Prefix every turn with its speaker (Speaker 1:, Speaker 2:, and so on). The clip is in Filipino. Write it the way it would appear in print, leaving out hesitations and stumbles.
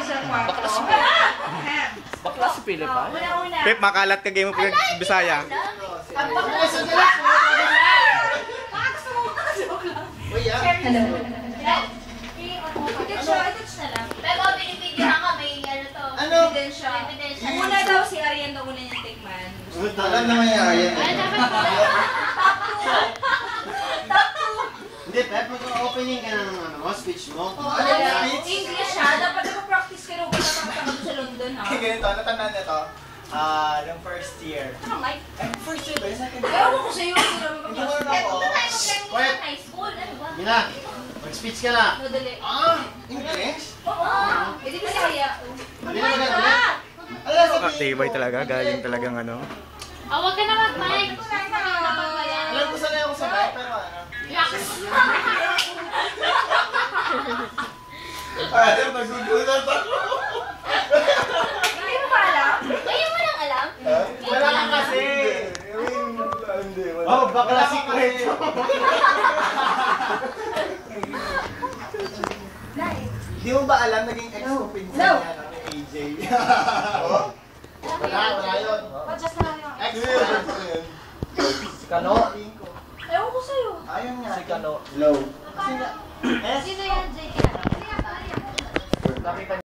Speaker 1: sa kwarto.
Speaker 2: Bakla si Philip, ha?
Speaker 1: Una-una.
Speaker 3: Pep, makalat ka game mo pag Bisaya.
Speaker 1: Ang bakla sa joke lang. Hello. I-touch na lang.
Speaker 4: Pero binibidyohan ka, may ano to.
Speaker 1: Ebidensya. Una daw si Arian daw una niyang tikman.
Speaker 5: Tagal naman yung Arian.
Speaker 4: Ay, dapat po.
Speaker 1: Top 2.
Speaker 5: Hindi, Pep, mag-opening ka ng speech mo.
Speaker 1: English siya. Dapat nag-practice ka rin. Wala kang matanggal sa London, ha?
Speaker 6: Ganito, natandaan na to. Yung first year.
Speaker 1: Ano, Mike?
Speaker 6: First year ba? Yung second year?
Speaker 1: Ewan ko sa'yo. Hindi naman
Speaker 6: Hindi
Speaker 1: mag-practice.
Speaker 6: mo na ako.
Speaker 4: Quiet. High school, ano ba?
Speaker 5: Mina, mag-speech ka na.
Speaker 1: No, dali.
Speaker 6: English?
Speaker 1: Oo. Hindi ba kaya?
Speaker 5: Hindi na maganda.
Speaker 3: Tibay talaga, galing talagang ano.
Speaker 4: Ah, wag ka na mag-mic.
Speaker 6: Alam ko sanay ako sa mic, pero ano? Ay, nagugulat ako.
Speaker 1: Hindi mo ba alam?
Speaker 4: Ngayon mo lang alam?
Speaker 6: Wala lang kasi.
Speaker 5: Oh, bakla si Kwento.
Speaker 6: Di mo ba alam naging ex ko pinsan
Speaker 1: No.
Speaker 6: niya ni AJ?
Speaker 5: Wala yun.
Speaker 1: Adjust na lang yung
Speaker 6: Ex ko.
Speaker 2: Si Kano?
Speaker 1: Ewan ko sa'yo.
Speaker 6: Ayun nga.
Speaker 2: Si Kano.
Speaker 5: Low.
Speaker 4: Sino yan, JK?
Speaker 2: Nakita